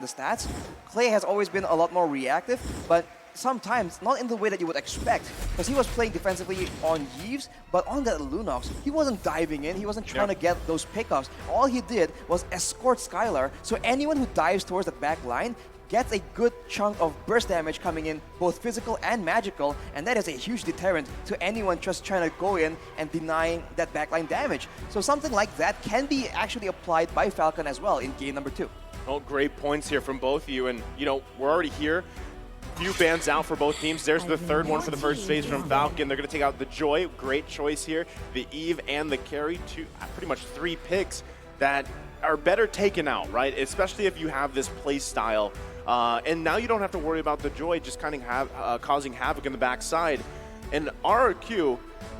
the stats, Clay has always been a lot more reactive, but sometimes not in the way that you would expect, because he was playing defensively on Yves, but on that Lunox, he wasn't diving in, he wasn't trying to get those pickups. All he did was escort Skylar, so anyone who dives towards the back line gets a good chunk of burst damage coming in, both physical and magical, and that is a huge deterrent to anyone just trying to go in and denying that backline damage. So something like that can be actually applied by Falcon as well in game number 2. Oh, great points here from both of you, and you know, we're already here. Few bans out for both teams. There's the third one for the first phase from Falcon. They're going to take out the Joy. Great choice here. The Eve and the Carry, pretty much 3 picks that are better taken out, right? Especially if you have this play style. And now you don't have to worry about the Joy just kind of causing havoc in the backside. And RRQ,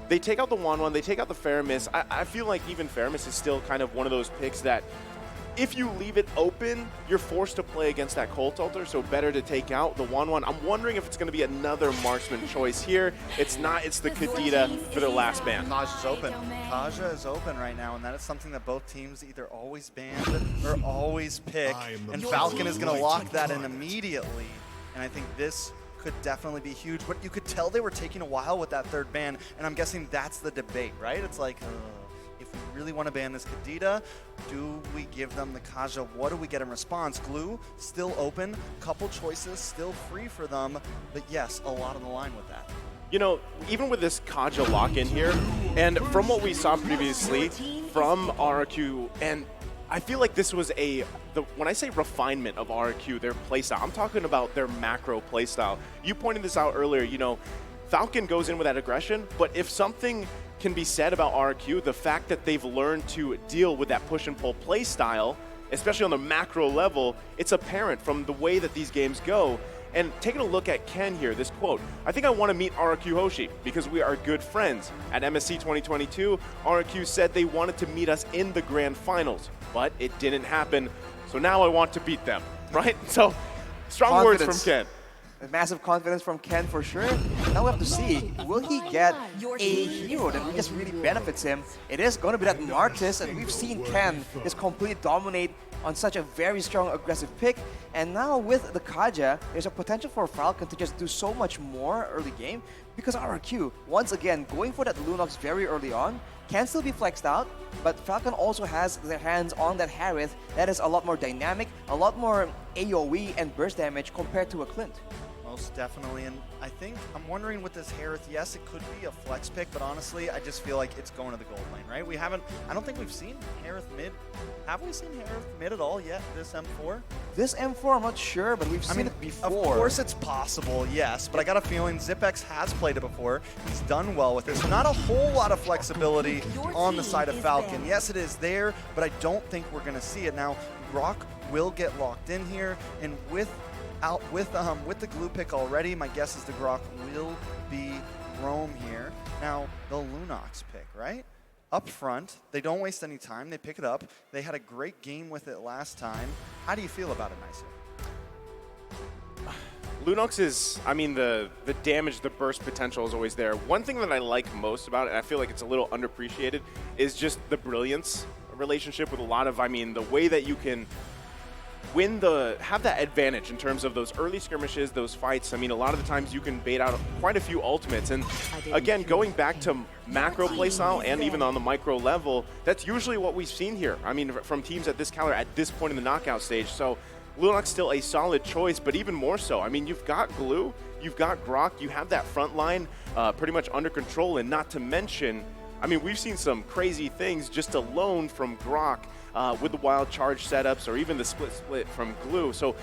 they take out the 1-1, they take out the Faramis. I feel like even Faramis is still kind of one of those picks that if you leave it open, you're forced to play against that Colt Altar, so better to take out the 1-1. I'm wondering if it's going to be another marksman choice here. It's not, it's the Kadita for their last ban. Kaj is open. Kaja is open right now, and that is something that both teams either always ban or always pick, and Falcon is going to lock that in immediately, and I think this could definitely be huge, but you could tell they were taking a while with that third ban, and I'm guessing that's the debate, right? It's like, if we really want to ban this Kadita, do we give them the Kaja? What do we get in response? Glue, still open, couple choices, still free for them, but yes, a lot on the line with that. You know, even with this Kaja lock-in here, and from what we saw previously from RRQ, and I feel like this was when I say refinement of RRQ, their playstyle, I'm talking about their macro playstyle. You pointed this out earlier, you know, Falcon goes in with that aggression, but if something can be said about RRQ, the fact that they've learned to deal with that push and pull play style, especially on the macro level, it's apparent from the way that these games go. And taking a look at Ken here, this quote, I think I want to meet RRQ Hoshi because we are good friends. At MSC 2022, RRQ said they wanted to meet us in the grand finals, but it didn't happen. So now I want to beat them, right? So strong words from Ken. Massive confidence from Ken for sure. Now we have to see, will he get a hero that just really benefits him? It is going to be that Martis, and we've seen Ken just completely dominate on such a very strong aggressive pick. And now with the Kaja, there's a potential for Falcon to just do so much more early game, because RRQ, once again, going for that Lunox very early on, can still be flexed out, but Falcon also has their hands on that Harith that is a lot more dynamic, a lot more AoE and burst damage compared to a Clint. Most definitely, and I think, I'm wondering with this Harith, yes, it could be a flex pick, but honestly, I just feel like it's going to the gold lane, right? I don't think we've seen Harith mid. Have we seen Harith mid at all yet, this M4? This M4, I'm not sure, but we've seen it before. Of course it's possible, yes, but I got a feeling ZipX has played it before. He's done well with it, so not a whole lot of flexibility on the side of Falcon. Yes, it is there, but I don't think we're going to see it. Now, Grok will get locked in here, and with the glue pick already, my guess is the Grok will be Roam here. Now, the Lunox pick, right? Up front, they don't waste any time. They pick it up. They had a great game with it last time. How do you feel about it, Nicer? Lunox is, I mean, the damage, the burst potential is always there. One thing that I like most about it, and I feel like it's a little underappreciated, is just the brilliance relationship with a lot of, I mean, the way that you can have that advantage in terms of those early skirmishes, those fights. I mean, a lot of the times you can bait out quite a few ultimates. And again, going back to macro playstyle and even on the micro level, that's usually what we've seen here. I mean, from teams at this caliber at this point in the knockout stage. So Lunox still a solid choice, but even more so. I mean, you've got Glue, you've got Grok, you have that front line pretty much under control, and not to mention, I mean, we've seen some crazy things just alone from Grok with the wild charge setups or even the split from Glue. So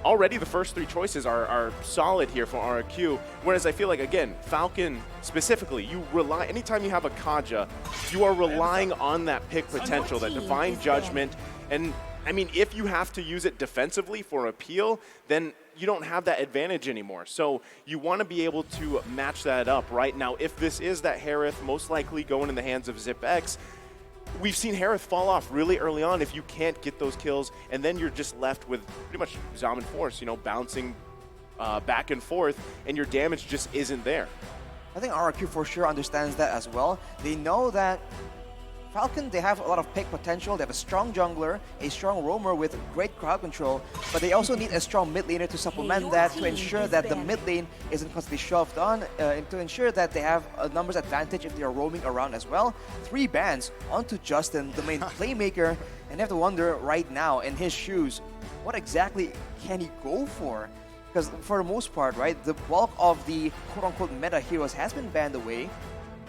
already the first 3 choices are solid here for RRQ, whereas I feel like, again, Falcon specifically, you rely, anytime you have a Kaja, you are relying on that pick potential, that divine judgment, and I mean, if you have to use it defensively for a peel, then you don't have that advantage anymore. So you want to be able to match that up, right? Now, if this is that Harith, most likely going in the hands of ZipX, we've seen Harith fall off really early on if you can't get those kills, and then you're just left with pretty much Zom and Force, you know, bouncing back and forth, and your damage just isn't there. I think RRQ for sure understands that as well. They know that Falcon, they have a lot of pick potential. They have a strong jungler, a strong roamer with great crowd control, but they also need a strong mid laner to supplement that, to ensure that the mid lane isn't constantly shoved on, and to ensure that they have a numbers advantage if they are roaming around as well. 3 bans onto Justin, the main playmaker, and you have to wonder right now, in his shoes, what exactly can he go for? Because for the most part, right, the bulk of the quote-unquote meta heroes has been banned away.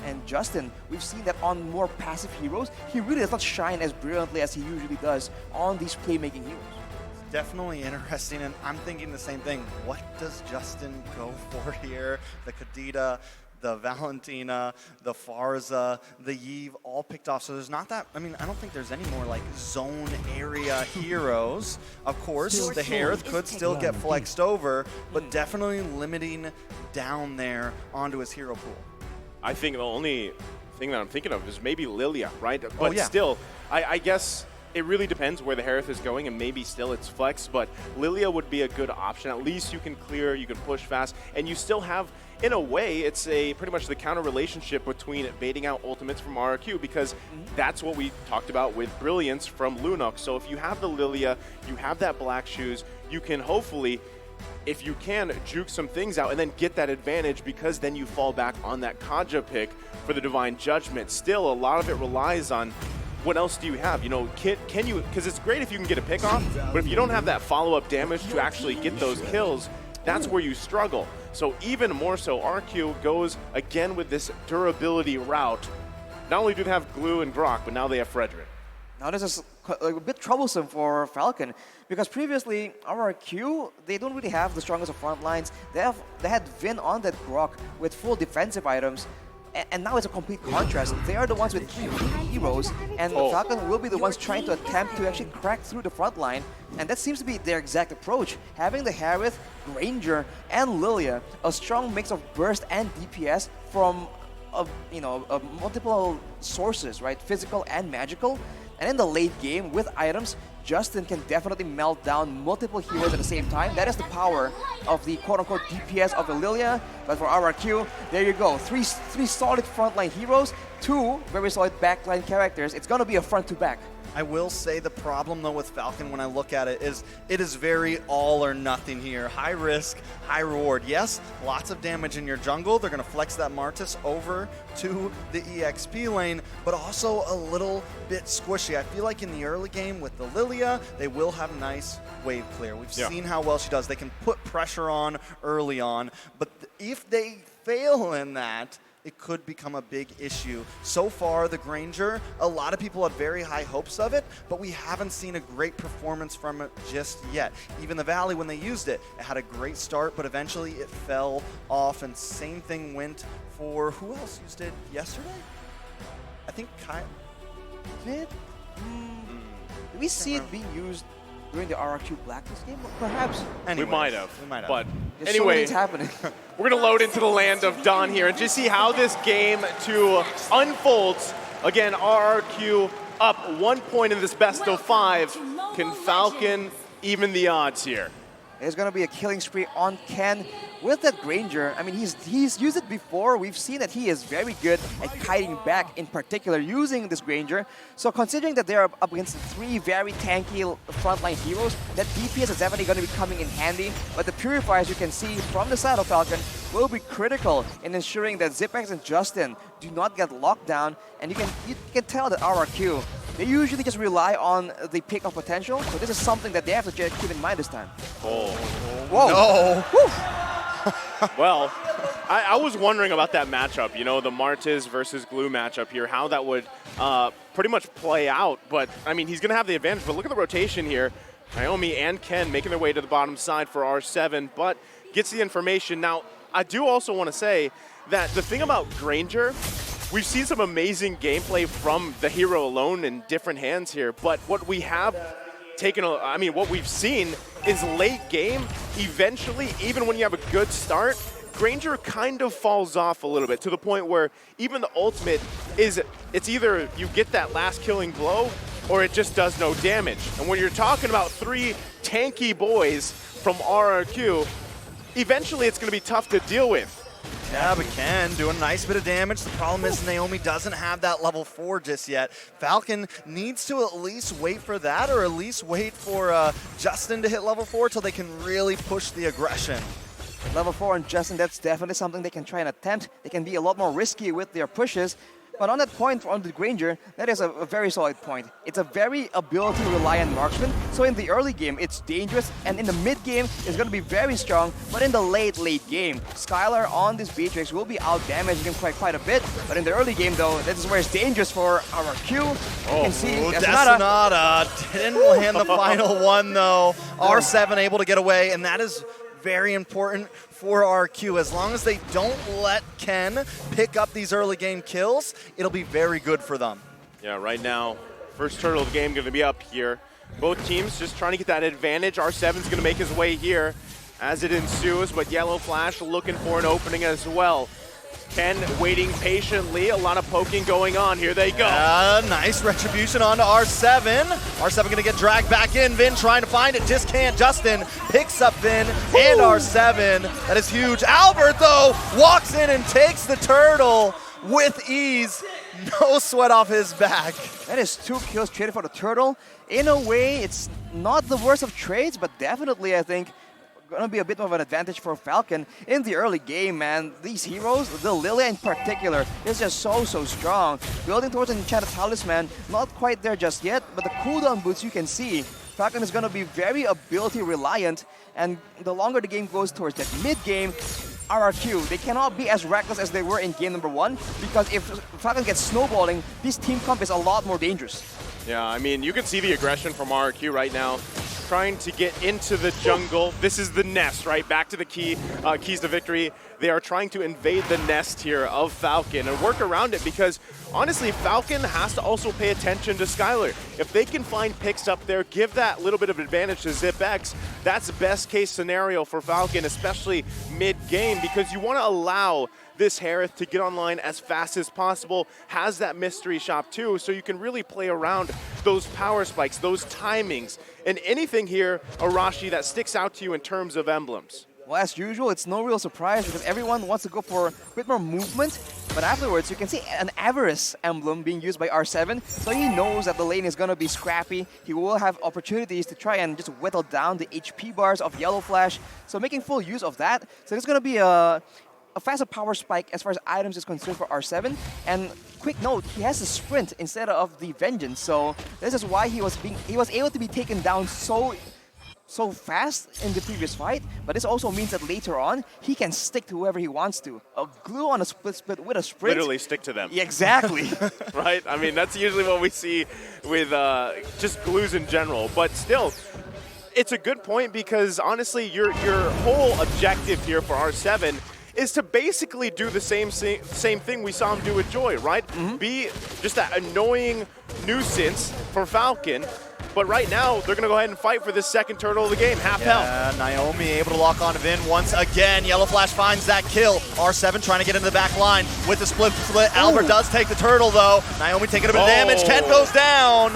And Justin, we've seen that on more passive heroes, he really does not shine as brilliantly as he usually does on these playmaking heroes. Definitely interesting, and I'm thinking the same thing. What does Justin go for here? The Kadita, the Valentina, the Farza, the Yve, all picked off. So there's not that, I mean, I don't think there's any more like zone area heroes. Of course, the Harith could still get flexed over, but definitely limiting down there onto his hero pool. I think the only thing that I'm thinking of is maybe Lilia, right? But still, I guess it really depends where the Harith is going, and maybe still it's flex, but Lilia would be a good option. At least you can clear, you can push fast, and you still have, in a way, it's pretty much the counter relationship between baiting out ultimates from RRQ, because that's what we talked about with Brilliance from Lunok. So if you have the Lilia, you have that Black Shoes, you can hopefully, if you can, juke some things out and then get that advantage, because then you fall back on that Kaja pick for the Divine Judgment. Still, a lot of it relies on what else do you have? You know, can you, because it's great if you can get a pick off, but if you don't have that follow-up damage to actually get those kills, that's where you struggle. So even more so, RQ goes again with this durability route. Not only do they have Glue and Grok, but now they have Frederick. Now this is a bit troublesome for Falcon, because previously RRQ, they don't really have the strongest of front lines. They had Vin on that Grok with full defensive items, and now it's a complete contrast. They are the ones with 3 heroes, and Falcon will be the ones trying to attempt to actually crack through the front line, and that seems to be their exact approach. Having the Harith, Granger, and Lilia, a strong mix of burst and DPS from multiple sources, right? Physical and magical. And in the late game, with items, Justin can definitely melt down multiple heroes at the same time. That is the power of the quote-unquote DPS of the Lilia. But for RRQ, there you go. Three solid frontline heroes, 2 very solid backline characters. It's going to be a front-to-back. I will say the problem, though, with Falcon when I look at it is very all or nothing here. High risk, high reward. Yes, lots of damage in your jungle. They're going to flex that Martis over to the EXP lane, but also a little bit squishy. I feel like in the early game with the Lilia, they will have nice wave clear. We've seen how well she does. They can put pressure on early on, but if they fail in that, it could become a big issue. So far, the Granger, a lot of people had very high hopes of it, but we haven't seen a great performance from it just yet. Even the Valley, when they used it, it had a great start, but eventually it fell off, and same thing went for, who else used it yesterday? I think Kyle. Did we see it being used during the RRQ Blacklist game? Perhaps. We might have. But There's anyway, so happening. we're going to load into the land of Dawn here and just see how this game unfolds. Again, RRQ up 1 point in this best of 5. Can Falcon even the odds here? There's going to be a killing spree on Ken with that Granger. I mean, he's used it before. We've seen that he is very good at kiting back, in particular, using this Granger. So considering that they're up against 3 very tanky frontline heroes, that DPS is definitely going to be coming in handy. But the Purifiers, you can see from the side of Falcon, will be critical in ensuring that Zipex and Justin do not get locked down. And you can tell that RRQ, they usually just rely on the pick of potential, so this is something that they have to keep in mind this time. Oh. Whoa. No. Well, I was wondering about that matchup, you know, the Martis versus Glue matchup here, how that would pretty much play out. But, I mean, he's going to have the advantage. But look at the rotation here. Naomi and Ken making their way to the bottom side for R7, but gets the information. Now, I do also want to say that the thing about Granger, we've seen some amazing gameplay from the hero alone in different hands here, but what we have what we've seen is late game, eventually, even when you have a good start, Granger kind of falls off a little bit to the point where even the ultimate it's either you get that last killing blow or it just does no damage. And when you're talking about 3 tanky boys from RRQ, eventually it's going to be tough to deal with. Yeah, but Ken doing a nice bit of damage. The problem is Naomi doesn't have that level 4 just yet. Falcon needs to at least wait for that, or at least wait for Justin to hit level 4 till they can really push the aggression. Level 4 and Justin, that's definitely something they can try and attempt. They can be a lot more risky with their pushes. But on that point, on the Granger, that is a very solid point. It's a very ability-reliant marksman. So in the early game, it's dangerous, and in the mid game, it's going to be very strong. But in the late game, Skylar on this Beatrix will be out-damaging him quite a bit. But in the early game, though, this is where it's dangerous for RRQ. You can see Destinata didn't land the final one, though. R7 able to get away, and that is very important for RRQ. As long as they don't let Ken pick up these early game kills, it'll be very good for them. Yeah, right now, first turtle of the game going to be up here. Both teams just trying to get that advantage. R7's going to make his way here as it ensues, but Yellow Flash looking for an opening as well. Ken waiting patiently, a lot of poking going on. Here they go. Nice retribution onto R7. R7 gonna get dragged back in. Vin trying to find it, just can't. Justin picks up Vin and R7. That is huge. Albert, though, walks in and takes the turtle with ease. No sweat off his back. That is 2 kills traded for the turtle. In a way, it's not the worst of trades, but definitely, I think, gonna be a bit more of an advantage for Falcon in the early game, man. These heroes, the Lilia in particular, is just so strong. Building towards an enchanted talisman, not quite there just yet, but the cooldown boots you can see. Falcon is gonna be very ability reliant, and the longer the game goes towards that mid game, RRQ, they cannot be as reckless as they were in game number 1, because if Falcon gets snowballing, this team comp is a lot more dangerous. Yeah, I mean, you can see the aggression from RRQ right now, trying to get into the jungle. This is the nest, right? Back to the keys to victory. They are trying to invade the nest here of Falcon and work around it, because honestly, Falcon has to also pay attention to Skylar. If they can find picks up there, give that little bit of advantage to ZipX, that's best case scenario for Falcon, especially mid-game, because you want to allow this Harith to get online as fast as possible, has that mystery shop too, so you can really play around those power spikes, those timings, and anything here, Arashi, that sticks out to you in terms of emblems. Well, as usual, it's no real surprise because everyone wants to go for a bit more movement, but afterwards you can see an Avarice emblem being used by R7, so he knows that the lane is going to be scrappy. He will have opportunities to try and just whittle down the HP bars of Yellow Flash, so making full use of that. So there's going to be a faster power spike as far as items is concerned for R7, and quick note, he has a sprint instead of the Vengeance, so this is why he was able to be taken down so fast in the previous fight, but this also means that later on, he can stick to whoever he wants to. A glue on a split with a sprint. Literally stick to them. Yeah, exactly. Right? I mean, that's usually what we see with just glues in general, but still, it's a good point because honestly, your whole objective here for R7 is to basically do the same thing we saw him do with Joy, right? Be just that annoying nuisance for Falcon. But right now, they're going to go ahead and fight for this second turtle of the game, half health. Naomi able to lock on Vin once again. Yellow Flash finds that kill. R7 trying to get into the back line with the split. Albert does take the turtle, though. Naomi taking a bit of damage. Ken goes down.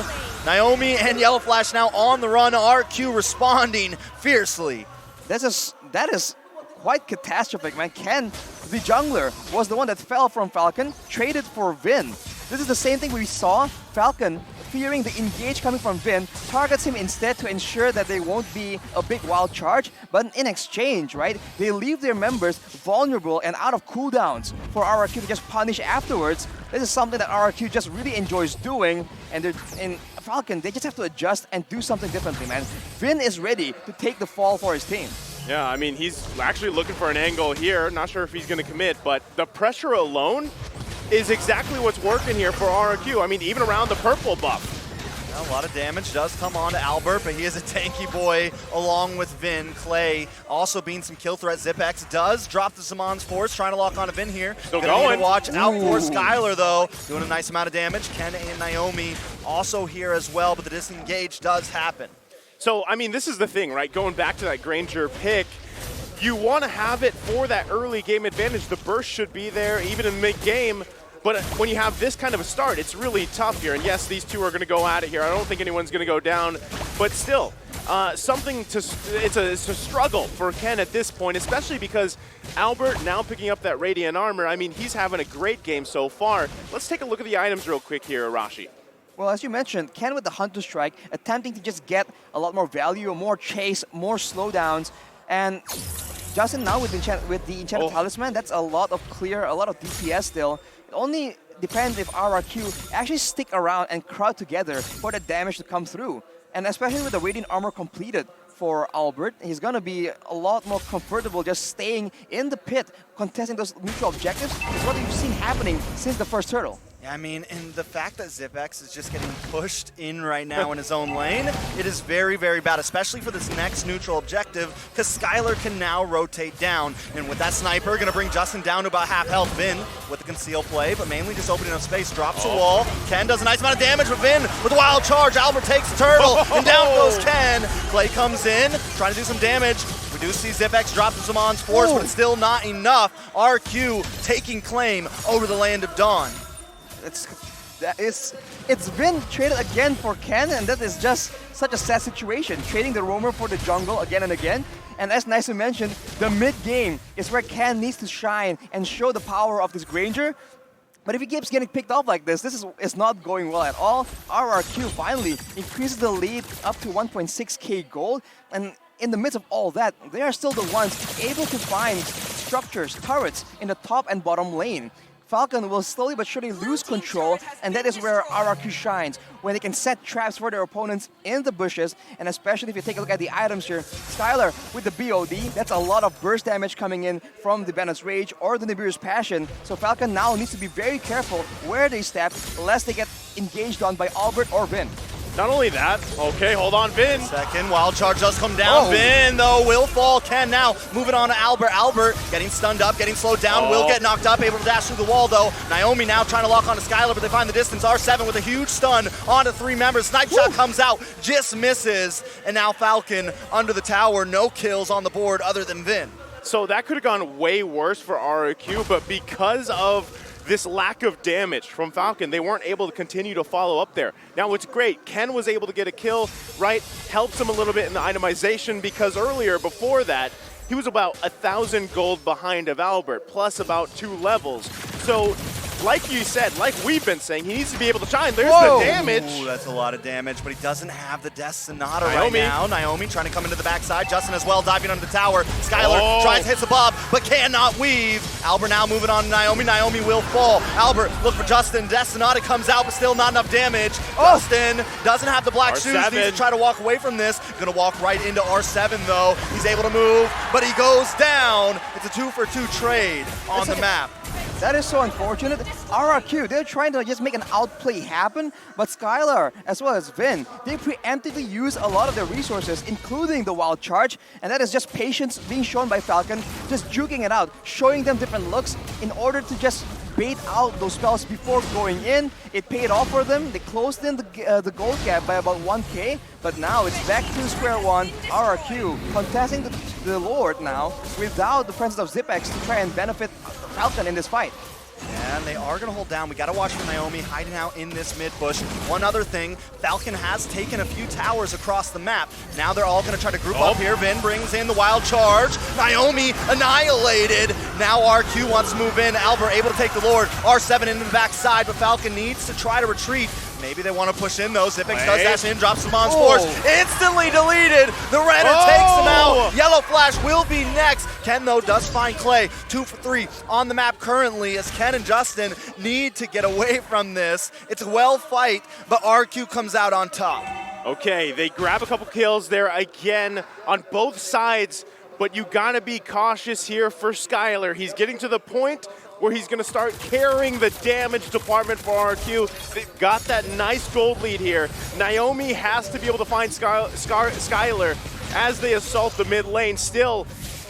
Naomi and Yellow Flash now on the run. RQ responding fiercely. That is quite catastrophic, man. Ken, the jungler, was the one that fell from Falcon, traded for Vin. This is the same thing we saw. Falcon, fearing the engage coming from Vin, targets him instead to ensure that there won't be a big wild charge. But in exchange, right, they leave their members vulnerable and out of cooldowns for RRQ to just punish afterwards. This is something that RRQ just really enjoys doing, and in Falcon, they just have to adjust and do something differently, man. Vin is ready to take the fall for his team. Yeah, I mean, he's actually looking for an angle here. Not sure if he's going to commit, but the pressure alone is exactly what's working here for RRQ. I mean, even around the purple buff. A lot of damage does come on to Albert, but he is a tanky boy along with Vin. Clay also being some kill threat. ZipX does drop the Zaman's Force, trying to lock on to Vin here. Still Gonna going. need to watch out for Skylar, though. Doing a nice amount of damage. Ken and Naomi also here as well, but the disengage does happen. So, I mean, this is the thing, right? Going back to that Granger pick, you want to have it for that early game advantage. The burst should be there, even in mid-game. But when you have this kind of a start, it's really tough here. And yes, these two are going to go at it here. I don't think anyone's going to go down. But still, it's a struggle for Ken at this point, especially because Albert now picking up that Radiant Armor. I mean, he's having a great game so far. Let's take a look at the items real quick here, Arashi. Well, as you mentioned, Ken with the Hunter Strike, attempting to just get a lot more value, more chase, more slowdowns, and Justin now with the Enchanted Talisman, that's a lot of clear, a lot of DPS still. It only depends if RRQ actually stick around and crowd together for the damage to come through. And especially with the Radiant Armor completed for Albert, he's going to be a lot more comfortable just staying in the pit, contesting those mutual objectives. Is what we've seen happening since the first turtle. Yeah, I mean, and the fact that Zipex is just getting pushed in right now in his own lane, it is very, very bad, especially for this next neutral objective, because Skylar can now rotate down. And with that sniper, going to bring Justin down to about half health. Vin with the conceal play, but mainly just opening up space, drops a wall. Ken does a nice amount of damage with Vin with a wild charge. Albert takes the turtle, and down goes Ken. Clay comes in, trying to do some damage. We do see Zipex dropping some on spores, but it's still not enough. RQ taking claim over the land of Dawn. It's been traded again for Ken, and that is just such a sad situation. Trading the roamer for the jungle again and again. And as Nice mentioned, the mid game is where Ken needs to shine and show the power of this Granger. But if he keeps getting picked off like this is not going well at all. RRQ finally increases the lead up to 1.6k gold, and in the midst of all that, they are still the ones able to find structures, turrets in the top and bottom lane. FCON will slowly but surely lose control, and that is where RRQ shines, when they can set traps for their opponents in the bushes, and especially if you take a look at the items here, Skylar with the BOD, that's a lot of burst damage coming in from the Bandit's Rage or the Nibiru's Passion, so FCON now needs to be very careful where they step, lest they get engaged on by Albert or Vin. Not only that, okay, hold on, Vin. Second, wild charge does come down. Vin, though, will fall. Ken now moving on to Albert. Albert getting stunned up, getting slowed down, will get knocked up, able to dash through the wall, though. Naomi now trying to lock onto Skylar, but they find the distance. R7 with a huge stun onto 3 members. Snipe shot comes out, just misses. And now FCON under the tower, no kills on the board other than Vin. So that could have gone way worse for RRQ, but because of this lack of damage from FCON, they weren't able to continue to follow up there. Now what's great, Ken was able to get a kill, right? Helps him a little bit in the itemization, because earlier, before that, he was about 1,000 gold behind of Albert, plus about 2 levels. So, like you said, like we've been saying, he needs to be able to shine. There's the damage. Ooh, that's a lot of damage, but he doesn't have the Death Sonata right now. Naomi trying to come into the backside. Justin as well, diving under the tower. Skylar tries to hit above, but cannot weave. Albert now moving on to Naomi. Naomi will fall. Albert look for Justin. Death Sonata comes out, but still not enough damage. Justin doesn't have the black shoes. Needs to try to walk away from this. Gonna walk right into R7 though. He's able to move, but he goes down. It's a 2-for-2 trade on the map. That is so unfortunate. RRQ, they're trying to just make an outplay happen, but Skylar, as well as Vin, they preemptively use a lot of their resources, including the wild charge, and that is just patience being shown by FCON, just juking it out, showing them different looks in order to just bait out those spells before going in. It paid off for them. They closed in the gold gap by about 1k, but now it's back to square one. RRQ contesting the Lord now without the presence of Zipex to try and benefit FCON in this fight. And they are going to hold down. We got to watch for Naomi hiding out in this mid bush. One other thing, FCON has taken a few towers across the map. Now they're all going to try to group up here. Vin brings in the wild charge. Naomi annihilated. Now RQ wants to move in. Albert able to take the Lord. R7 into the backside, but FCON needs to try to retreat. Maybe they want to push in though. Zipex does dash in, drops some on spores. Instantly deleted. The Renner takes him out. Yellow Flash will be next. Ken though does find Clay. 2 for 3 on the map currently as Ken and Justin need to get away from this. It's a well fight, but RQ comes out on top. Okay, they grab a couple kills there again on both sides, but you gotta be cautious here for Skylar. He's getting to the point where he's going to start carrying the damage department for RQ. They've got that nice gold lead here. Naomi has to be able to find Skylar as they assault the mid lane. Still,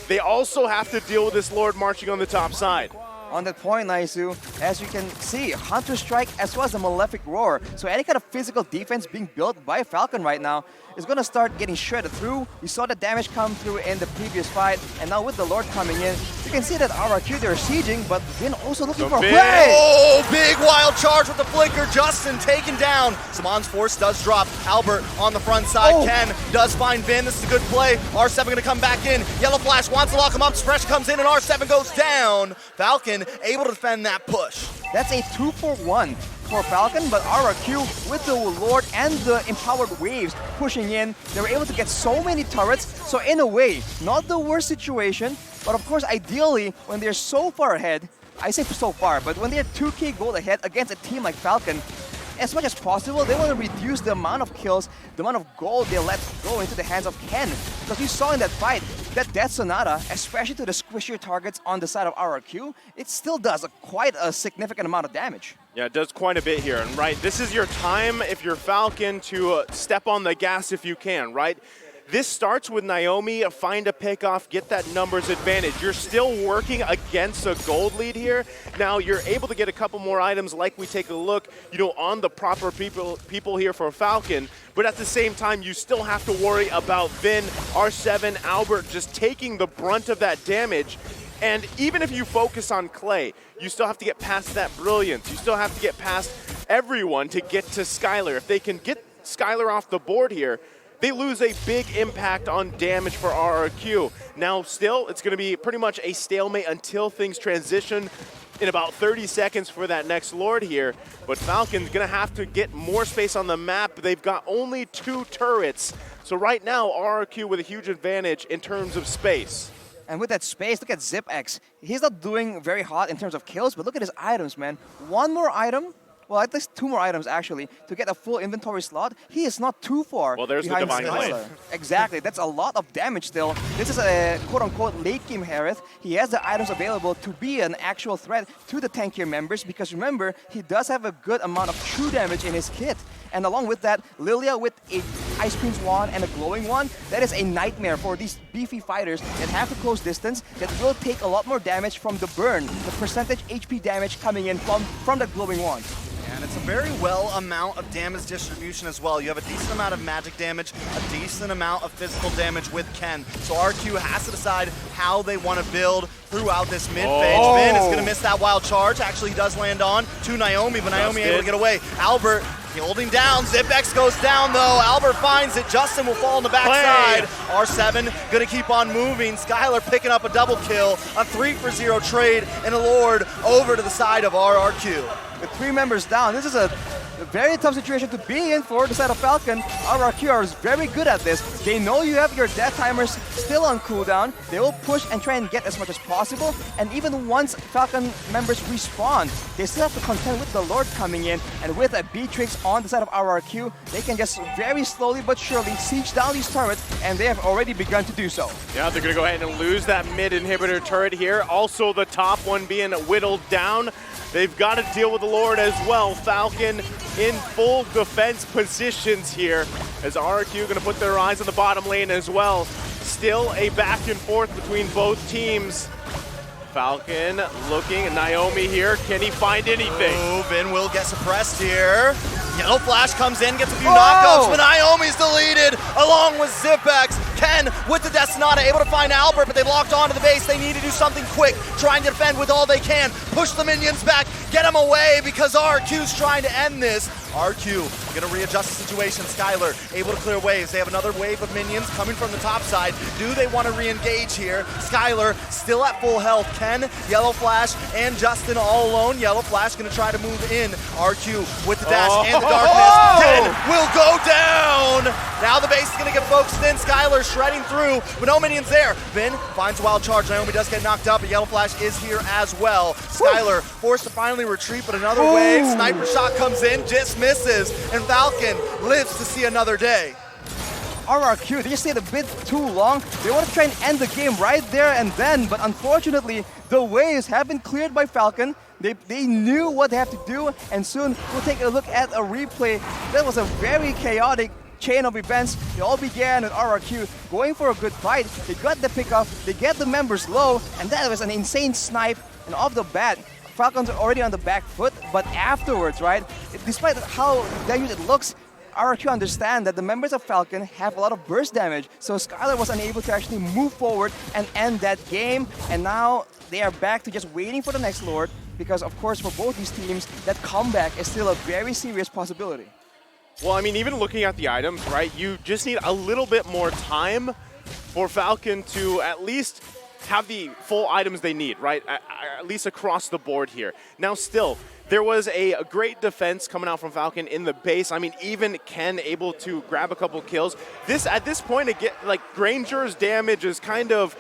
they also have to deal with this Lord marching on the top side. on that point, Naisu. As you can see, Hunter Strike as well as the Malefic Roar. So any kind of physical defense being built by Falcon right now is going to start getting shredded through. We saw the damage come through in the previous fight, and now with the Lord coming in, you can see that RRQ, they're sieging, but Vin also looking for a play! Oh, big wild charge with the flicker. Justin taken down. Saman's force does drop. Albert on the front side. Ken does find Vin. This is a good play. R7 going to come back in. Yellow Flash wants to lock him up. Fresh comes in, and R7 goes down. Falcon able to defend that push. That's a 2-for-1 for Falcon, but RRQ with the Lord and the empowered waves pushing in, they were able to get so many turrets. So in a way, not the worst situation, but of course ideally when they're so far ahead, I say so far, but when they're 2k gold ahead against a team like Falcon, as much as possible, they want to reduce the amount of kills, the amount of gold they let go into the hands of Ken. Because we saw in that fight, that Death Sonata, especially to the squishier targets on the side of RRQ, it still does quite a significant amount of damage. Yeah, it does quite a bit here. And right, this is your time, if you're Falcon, to step on the gas if you can, right? This starts with Naomi, find a pickoff, get that numbers advantage. You're still working against a gold lead here. Now you're able to get a couple more items like we take a look, on the proper people here for Falcon. But at the same time, you still have to worry about Vin, R7, Albert just taking the brunt of that damage. And even if you focus on Clay, you still have to get past that Brilliance. You still have to get past everyone to get to Skylar. If they can get Skylar off the board here, they lose a big impact on damage for RRQ. Now still, it's going to be pretty much a stalemate until things transition in about 30 seconds for that next Lord here. But Falcon's going to have to get more space on the map. They've got only 2 turrets. So right now, RRQ with a huge advantage in terms of space. And with that space, look at ZipX. He's not doing very hot in terms of kills, but look at his items, man. One more item, well, at least 2 more items actually, to get a full inventory slot. He is not too far behind Divine Blade. Exactly, that's a lot of damage still. This is a quote-unquote late-game Harith. He has the items available to be an actual threat to the tankier members because remember, he does have a good amount of true damage in his kit. And along with that, Lilia with a Ice Queen's wand and a glowing wand, that is a nightmare for these beefy fighters that have to close distance, that will take a lot more damage from the burn, the percentage HP damage coming in from the glowing wand. And it's a very well amount of damage distribution as well. You have a decent amount of magic damage, a decent amount of physical damage with Ken. So RQ has to decide how they want to build throughout this mid-phase. Vin is going to miss that wild charge. Actually, he does land on to Naomi, but Naomi able to get away. Albert holding down. ZipX goes down, though. Albert finds it. Justin will fall on the backside. R7 going to keep on moving. Skylar picking up a double kill. A 3-for-0 trade and a Lord over to the side of RRQ. With 3 members down, this is a very tough situation to be in for the side of Falcon. RRQ is very good at this. They know you have your death timers still on cooldown. They will push and try and get as much as possible. And even once Falcon members respawn, they still have to contend with the Lord coming in. And with a Beatrix on the side of RRQ, they can just very slowly but surely siege down these turrets, and they have already begun to do so. Yeah, they're going to go ahead and lose that mid inhibitor turret here. Also the top one being whittled down. They've got to deal with the Lord as well. Falcon in full defense positions here as RRQ going to put their eyes on the bottom lane as well. Still a back and forth between both teams. Falcon looking, Naomi here. Can he find anything? Oh, Vin will get suppressed here. Yellow Flash comes in, gets a few knockouts, but Naomi's deleted along with ZipX. Ken with the Death Sonata able to find Albert, but they've locked onto the base. They need to do something quick, trying to defend with all they can. Push the minions back, get them away because RQ's trying to end this. RQ gonna readjust the situation. Skylar able to clear waves. They have another wave of minions coming from the top side. Do they want to re-engage here? Skylar still at full health. Ken, Yellow Flash, and Justin all alone. Yellow Flash gonna try to move in. RQ with the dash and the darkness. Ken will go down. Now the base is gonna get focused in. Skylar shredding through, but no minions there. Vin finds a wild charge. Naomi does get knocked up, but Yellow Flash is here as well. Skylar forced to finally retreat, but another wave. Sniper shot comes in, just misses, and Falcon lives to see another day. RRQ, they just stayed a bit too long. They want to try and end the game right there and then, but unfortunately, the waves have been cleared by Falcon. They knew what they have to do, and soon we'll take a look at a replay. That was a very chaotic chain of events. It all began with RRQ going for a good fight. They got the pickoff, they get the members low, and that was an insane snipe And off the bat, Falcons are already on the back foot, but afterwards, right, despite how damaged it looks, RRQ understand that the members of Falcon have a lot of burst damage, so Skylar was unable to actually move forward and end that game, and now they are back to just waiting for the next Lord, because of course for both these teams, that comeback is still a very serious possibility. Well, I mean, even looking at the items, right, you just need a little bit more time for Falcon to at least have the full items they need, right, at least across the board here. Now still, there was a great defense coming out from Falcon in the base. I mean, even Ken able to grab a couple kills. At this point, again, like, Granger's damage is kind of,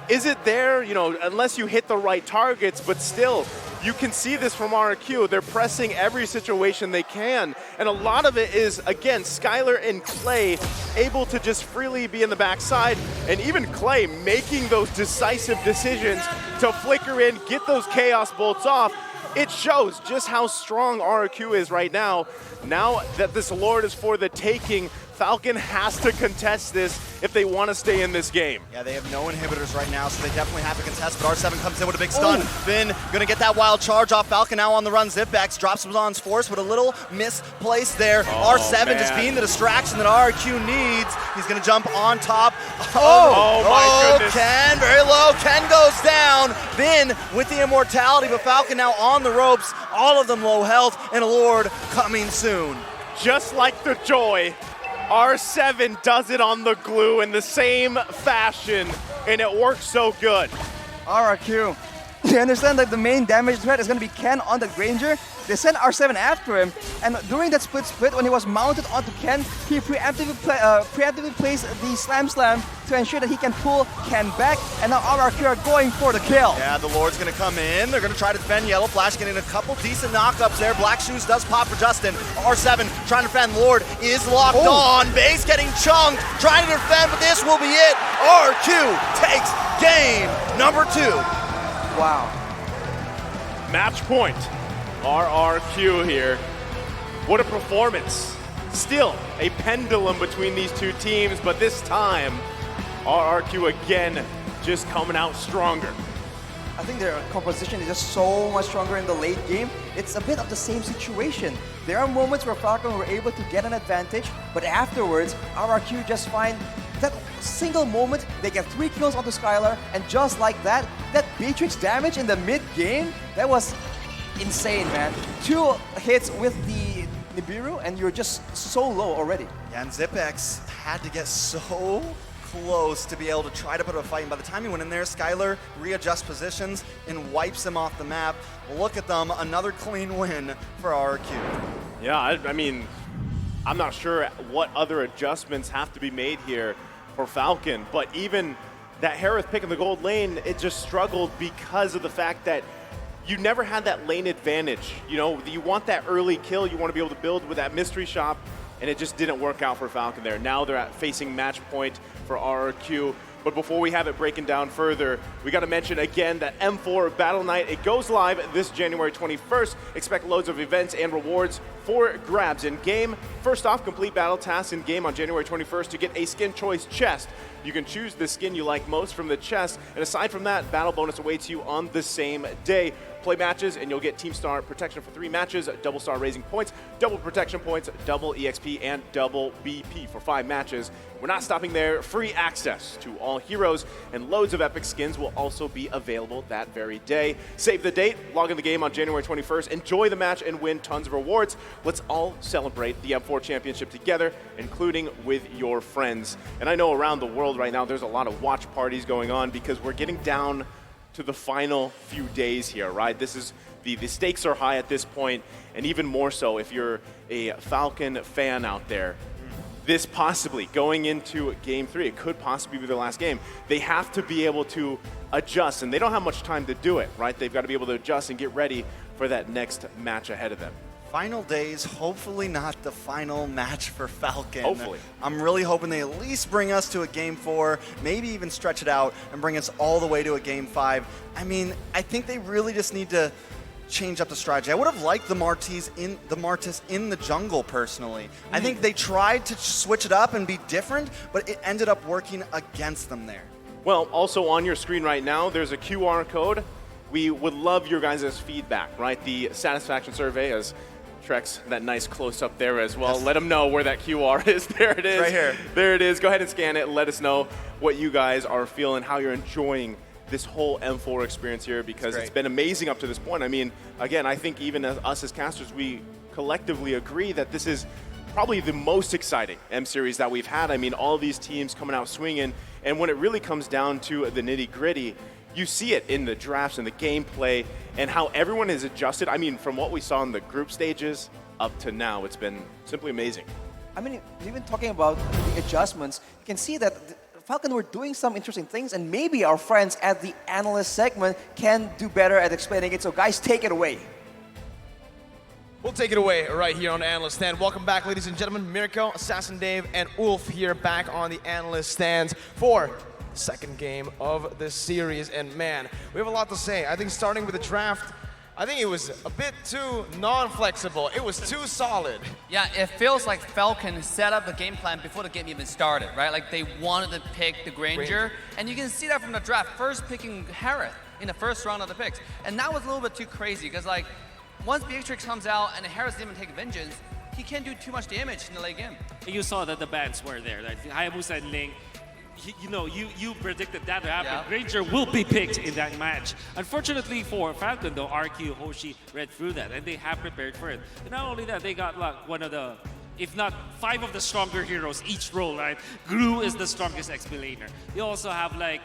is it there? You know, unless you hit the right targets, but still, you can see this from RRQ. They're pressing every situation they can. And a lot of it is, again, Skylar and Clay able to just freely be in the backside, and even Clay making those decisive decisions to flicker in, get those Chaos Bolts off. It shows just how strong RRQ is right now. Now that this Lord is for the taking, Falcon has to contest this if they want to stay in this game. Yeah, they have no inhibitors right now, so they definitely have to contest, but R7 comes in with a big stun. Finn gonna get that wild charge off. Falcon now on the run. Zipbex drops him on force with a little misplaced there. R7 just being the distraction that RRQ needs. He's gonna jump on top. Oh my goodness. Ken, very low. Ken goes down. Finn with the immortality, but Falcon now on the ropes. All of them low health, and a Lord coming soon. Just like the Joy, R7 does it on the glue in the same fashion, and it works so good. RRQ, they understand that the main damage threat is going to be Ken on the Granger. They send R7 after him, and during that split, when he was mounted onto Ken, he preemptively placed the Slam to ensure that he can pull Ken back, and now RRQ are going for the kill. Yeah, the Lord's gonna come in. They're gonna try to defend Yellow Flash, getting a couple decent knockups there. Black Shoes does pop for Justin. R7 trying to defend. Lord is locked on. Base getting chunked, trying to defend, but this will be it. RQ takes game number 2. Wow. Match point. RRQ here. What a performance. Still a pendulum between these two teams, but this time, RRQ again just coming out stronger. I think their composition is just so much stronger in the late game. It's a bit of the same situation. There are moments where Falcon were able to get an advantage, but afterwards, RRQ just find that single moment, they get 3 kills onto Skylar, and just like that, that Beatrix damage in the mid-game, that was insane, man. 2 hits with the Nibiru, and you're just so low already. Yeah, and Zipbex had to get so close to be able to try to put up a fight. And by the time he went in there, Skylar readjusts positions and wipes him off the map. Look at them, another clean win for RRQ. Yeah, I mean, I'm not sure what other adjustments have to be made here for Falcon, but even that Harith pick in the gold lane, it just struggled because of the fact that you never had that lane advantage. You know, you want that early kill, you want to be able to build with that mystery shop, and it just didn't work out for Falcon there. Now they're facing match point for RRQ. But before we have it breaking down further, we got to mention again that M4 Battle Night, it goes live this January 21st. Expect loads of events and rewards for grabs in-game. First off, complete battle tasks in-game on January 21st to get a skin choice chest. You can choose the skin you like most from the chest, and aside from that, battle bonus awaits you on the same day. Play matches, and you'll get Team Star protection for 3 matches, double star raising points, double protection points, double EXP, and double BP for 5 matches. We're not stopping there. Free access to all heroes, and loads of epic skins will also be available that very day. Save the date, log in the game on January 21st, enjoy the match, and win tons of rewards. Let's all celebrate the M4 Championship together, including with your friends. And I know around the world right now, there's a lot of watch parties going on because we're getting down to the final few days here, right? This is the stakes are high at this point, and even more so if you're a Falcon fan out there. This possibly going into Game 3, it could possibly be their last game. They have to be able to adjust, and they don't have much time to do it, right? They've got to be able to adjust and get ready for that next match ahead of them. Final days, hopefully not the final match for Falcon. Hopefully. I'm really hoping they at least bring us to a Game 4, maybe even stretch it out and bring us all the way to a Game 5. I mean, I think they really just need to change up the strategy. I would have liked the Martis in the jungle, personally. I think they tried to switch it up and be different, but it ended up working against them there. Well, also on your screen right now, there's a QR code we would love your guys' feedback, right? The satisfaction survey, as Trex, that nice close-up there as well. Let them know where that QR is. There it is. Right here. There it is. Go ahead and scan it. Let us know what you guys are feeling, how you're enjoying this whole M4 experience here, because it's been amazing up to this point. I mean, again, I think even as us as casters, we collectively agree that this is probably the most exciting M series that we've had. I mean, all these teams coming out swinging, and when it really comes down to the nitty-gritty, you see it in the drafts and the gameplay and how everyone has adjusted. I mean, from what we saw in the group stages up to now, it's been simply amazing. I mean, even talking about the adjustments, you can see that Falcon were doing some interesting things, and maybe our friends at the analyst segment can do better at explaining it. So guys, take it away. We'll take it away right here on the Analyst Stand. Welcome back, ladies and gentlemen. Mirko, Assassin Dave, and Ulf here back on the Analyst Stands for the second game of this series. And man, we have a lot to say. I think starting with the draft, I think it was a bit too non-flexible. It was too solid. Yeah, it feels like Falcon set up the game plan before the game even started, right? Like they wanted to pick the Granger, and you can see that from the draft. First picking Harith in the first round of the picks. And that was a little bit too crazy, because like, once Beatrix comes out and Harris didn't even take Vengeance, he can't do too much damage in the late game. You saw that the bans were there. Like Hayabusa and Ling, you predicted that to happen. Yeah. Granger will be picked in that match. Unfortunately for Falcon, though, RRQ, Hoshi read through that, and they have prepared for it. And not only that, they got like one of the, if not 5 of the stronger heroes each role, right? Gru is the strongest XP laner. You also have like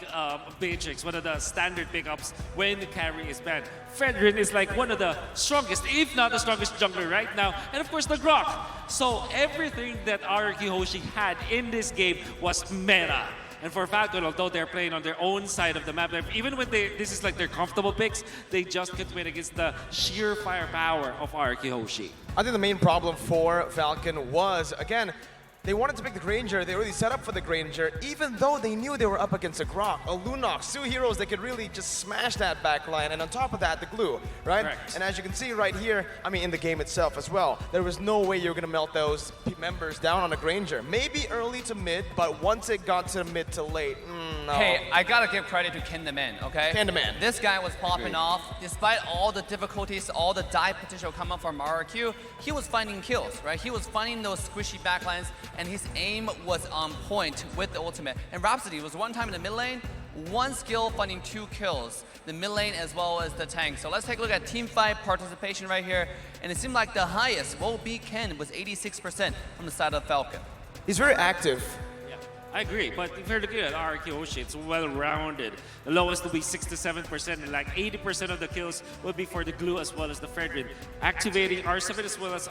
Beatrix, one of the standard pickups when the carry is banned. Fredrin is like one of the strongest, if not the strongest jungler right now. And of course the Grok. So everything that RRQ Hoshi had in this game was meta. And for Falcon, although they're playing on their own side of the map, even when this is like their comfortable picks, they just can't win against the sheer firepower of RRQ Hoshi. I think the main problem for Falcon was, again, they wanted to pick the Granger. They already set up for the Granger, even though they knew they were up against a Grok, a Lunox, 2 heroes that could really just smash that backline, and on top of that, the glue, right? Correct. And as you can see right here, I mean, in the game itself as well, there was no way you were going to melt those members down on a Granger. Maybe early to mid, but once it got to mid to late, no. Hey, I gotta give credit to Ken the Man, okay? Ken the Man. This guy was popping off. Despite all the difficulties, all the die potential coming from RRQ, he was finding kills, right? He was finding those squishy backlines, and his aim was on point with the ultimate. And Rhapsody was one time in the mid lane, 1 skill finding 2 kills. The mid lane as well as the tank. So let's take a look at team fight participation right here. And it seemed like the highest will be Ken was 86% from the side of Falcon. He's very active. I agree, but if you're looking at RRQ Hoshi, it's well-rounded. The lowest will be 6 to 7%, and like 80% of the kills will be for the glue as well as the Fredrin. Activating R7 as well as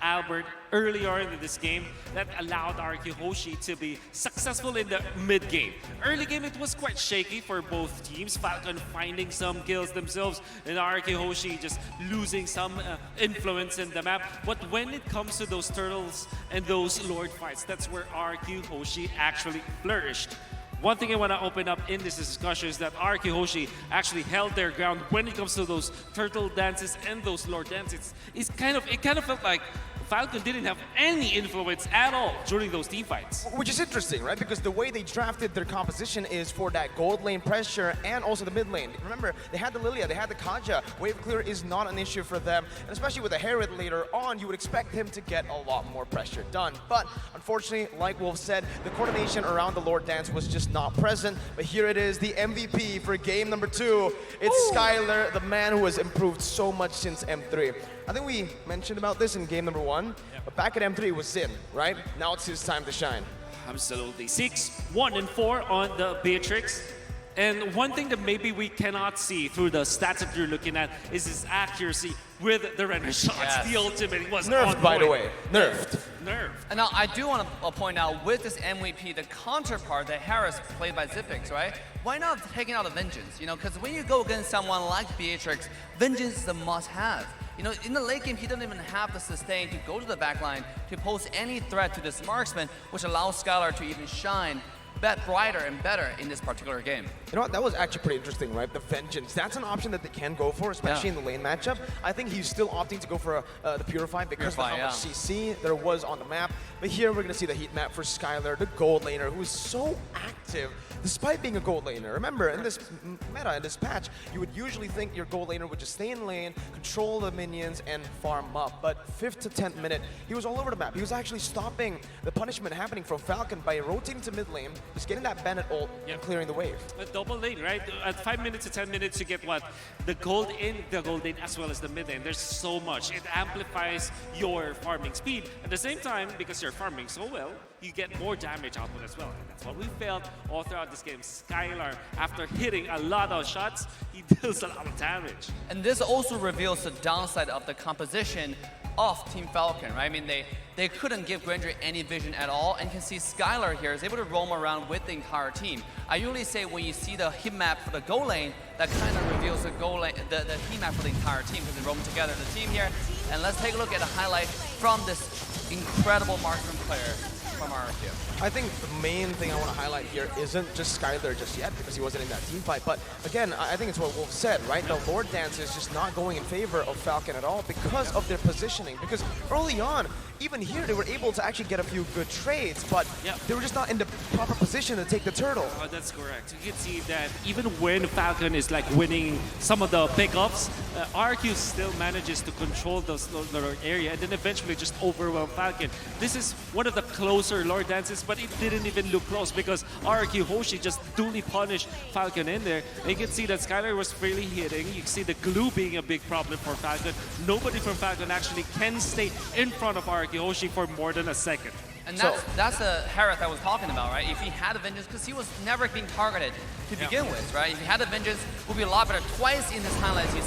Albert earlier in this game, that allowed RRQ Hoshi to be successful in the mid-game. Early game, it was quite shaky for both teams. Falcon finding some kills themselves, and RRQ Hoshi just losing some influence in the map. But when it comes to those turtles and those Lord fights, that's where RRQ Hoshi actually flourished. One thing I want to open up in this discussion is that RRQ Hoshi actually held their ground when it comes to those turtle dances and those Lord dances. It kind of felt like Falcon didn't have any influence at all during those team fights. Which is interesting, right? Because the way they drafted their composition is for that gold lane pressure and also the mid lane. Remember, they had the Lilia, they had the Kaja. Wave clear is not an issue for them. And especially with the Harith later on, you would expect him to get a lot more pressure done. But unfortunately, like Wolf said, the coordination around the Lord Dance was just not present. But here it is, the MVP for game number 2. It's Skylar, the man who has improved so much since M3. I think we mentioned about this in game number 1, but back at M3 it was Sin, right? Now it's his time to shine. Absolutely. 6, 1, and 4 on the Beatrix. And one thing that maybe we cannot see through the stats that you're looking at is his accuracy with the render shots. Yes. The ultimate was Nerfed, on by the point. way. Nerfed. Nerfed. And now I do want to point out with this MVP, the counterpart that Harris played by Zipix, right? Why not taking out a Vengeance? You know, because when you go against someone like Beatrix, Vengeance is a must-have. You know, in the late game, he doesn't even have the sustain to go to the backline to pose any threat to this marksman, which allows Skylar to even shine brighter and better in this particular game. You know what, that was actually pretty interesting, right? The Vengeance, that's an option that they can go for, especially in the lane matchup. I think he's still opting to go for the Purify because of how much CC there was on the map. But here we're going to see the heat map for Skylar, the gold laner, who is so active despite being a gold laner. Remember, in this meta, in this patch, you would usually think your gold laner would just stay in lane, control the minions, and farm up. But 5th to 10th minute, he was all over the map. He was actually stopping the punishment happening from Falcon by rotating to mid lane, just getting that Bennett ult and clearing the wave. A double lane, right? At 5 minutes to 10 minutes, you get what? The gold in, as well as the mid lane. There's so much. It amplifies your farming speed. At the same time, because you're farming so well, you get more damage output as well. And that's what we felt all throughout this game. Skylar, after hitting a lot of shots, he deals a lot of damage. And this also reveals the downside of the composition of Team Falcon, right? I mean, they couldn't give Granger any vision at all, and you can see Skylar here is able to roam around with the entire team. I usually say when you see the heat map for the goal lane, that kind of reveals the goal lane, the heat map for the entire team because they roam together in the team here. And let's take a look at a highlight from this incredible marksman player from RRQ. I think the main thing I want to highlight here isn't just Skylar just yet because he wasn't in that team fight, but again, I think it's what Wolf said, right? The Lord Dance is just not going in favor of Falcon at all because of their positioning. Because early on, even here, they were able to actually get a few good trades, but they were just not in the proper position to take the turtle. Oh, that's correct. You can see that even when Falcon is like winning some of the pickups, RRQ still manages to control those area and then eventually just overwhelm Falcon. This is one of the closer Lord Dances, but it didn't even look close because RRQ Hoshi just duly punished Falcon in there. And you can see that Skylar was really hitting. You can see the glue being a big problem for Falcon. Nobody from Falcon actually can stay in front of RRQ Hoshi for more than a second. And that's the Harith I was talking about, right? If he had a Vengeance, because he was never being targeted to begin with, right? If he had a Vengeance, it would be a lot better. Twice in his highlights, he's